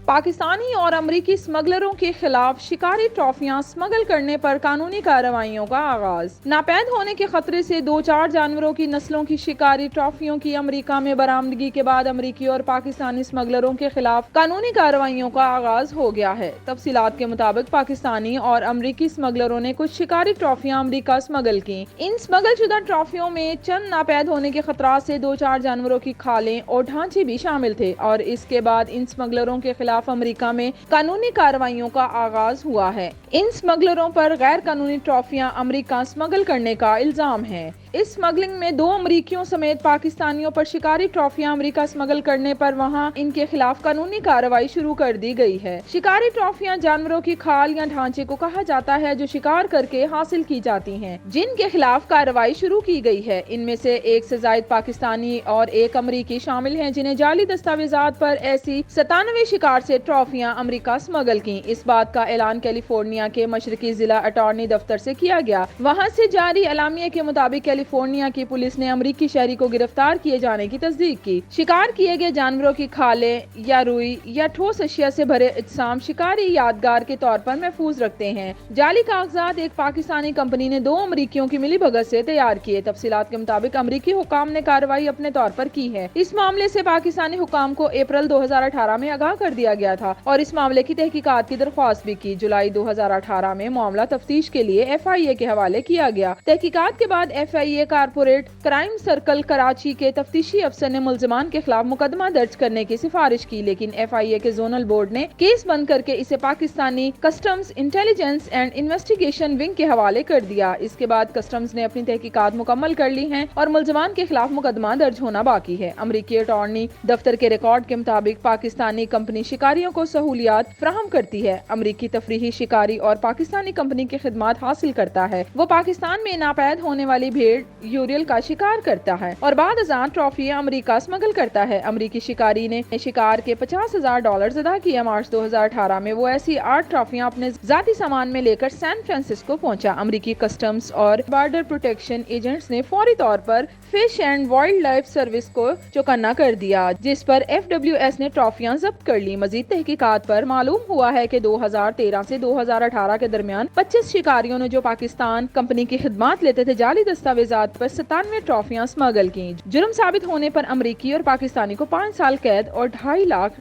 پاکستانی اور امریکی اسمگلروں کے خلاف شکاری ٹرافیاں اسمگل کرنے پر قانونی کارروائیوں کا آغاز۔ ناپید ہونے کے خطرے سے دو چار جانوروں کی نسلوں کی شکاری ٹرافیوں کی امریکہ میں برآمدگی کے بعد امریکی اور پاکستانی اسمگلروں کے خلاف قانونی کارروائیوں کا آغاز ہو گیا ہے۔ تفصیلات کے مطابق پاکستانی اور امریکی اسمگلروں نے کچھ شکاری ٹرافیاں امریکہ اسمگل کی۔ ان اسمگل شدہ ٹرافیوں میں چند ناپید ہونے کے خطرات سے دو چار جانوروں کی کھالیں اور ڈھانچے بھی شامل تھے، اور اس کے بعد ان اسمگلروں کے خلاف امریکہ میں قانونی کارروائیوں کا آغاز ہوا ہے۔ ان اسمگلروں پر غیر قانونی ٹرافیاں امریکہ اسمگل کرنے کا الزام ہے۔ اس اسمگلنگ میں دو امریکیوں سمیت پاکستانیوں پر شکاری ٹرافیاں امریکہ اسمگل کرنے پر وہاں ان کے خلاف قانونی کارروائی شروع کر دی گئی ہے۔ شکاری ٹرافیاں جانوروں کی کھال یا ڈھانچے کو کہا جاتا ہے جو شکار کر کے حاصل کی جاتی ہیں، جن کے خلاف کارروائی شروع کی گئی ہے۔ ان میں سے ایک سے زائد پاکستانی اور ایک امریکی شامل ہیں جنہیں جعلی دستاویزات پر ایسی 97 شکار سے ٹرافیاں امریکہ اسمگل کی۔ اس بات کا اعلان کیلیفورنیا کے مشرقی ضلع اٹارنی دفتر سے کیا گیا۔ وہاں سے جاری اعلامیے کے مطابق کیلیفورنیا کی پولیس نے امریکی شہری کو گرفتار کیے جانے کی تصدیق کی۔ شکار کیے گئے جانوروں کی کھالیں یا روئی یا ٹھوس اشیاء سے بھرے اجسام شکاری یادگار کے طور پر محفوظ رکھتے ہیں۔ جعلی کاغذات ایک پاکستانی کمپنی نے دو امریکیوں کی ملی بھگت سے تیار کیے۔ تفصیلات کے مطابق امریکی حکام نے کارروائی اپنے طور پر کی ہے۔ اس معاملے سے پاکستانی حکام کو اپریل 2018 میں آگاہ کر دیا گیا تھا اور اس معاملے کی تحقیقات کی درخواست بھی کی۔ جولائی 2018 میں معاملہ تفتیش کے لیے FIA کے حوالے کیا گیا۔ تحقیقات کے بعد FIA corporate crime circle Karachi کے تفتیشی افسر نے ملزمان کے خلاف مقدمہ درج کرنے کی سفارش کی، لیکن FIA کے زونل بورڈ نے کیس بند کر کے اسے Pakistani customs intelligence and investigation wing کے حوالے کر دیا۔ اس کے بعد کسٹمز نے اپنی تحقیقات مکمل کر لی ہیں اور ملزمان کے خلاف مقدمہ درج ہونا باقی ہے۔ امریکی اٹارنی دفتر کے ریکارڈ کے مطابق پاکستانی کمپنی شکاریوں کو سہولیات فراہم کرتی ہے۔ امریکی تفریحی شکاری اور پاکستانی کمپنی کی خدمات حاصل کرتا ہے۔ وہ پاکستان میں ناپید ہونے والی بھیڑ یوریل کا شکار کرتا ہے اور بعد ازاں ٹرافیاں امریکہ اسمگل کرتا ہے۔ امریکی شکاری نے شکار کے $50,000 ادا کیا۔ مارچ 2018 میں وہ ایسی 8 ٹرافیاں اپنے ذاتی سامان میں لے کر سین فرانسسکو پہنچا۔ امریکی کسٹمز اور بارڈر پروٹیکشن ایجنٹس نے فوری طور پر fish and wildlife service کو چوکنا کر دیا، جس پر FWS نے ٹرافیاں ضبط کر لی۔ مزید تحقیقات پر معلوم ہوا ہے کہ 2013 سے 2018 کے درمیان 25 شکاریوں نے جو پاکستان کمپنی کی خدمات لیتے تھے جعلی دستاویزات پر 97 ٹرافیاں اسمگل کی۔ جرم ثابت ہونے پر امریکی اور پاکستانی کو 5 سال قید اور $2.5 لاکھ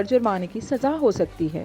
جرمانے کی سزا ہو سکتی ہے۔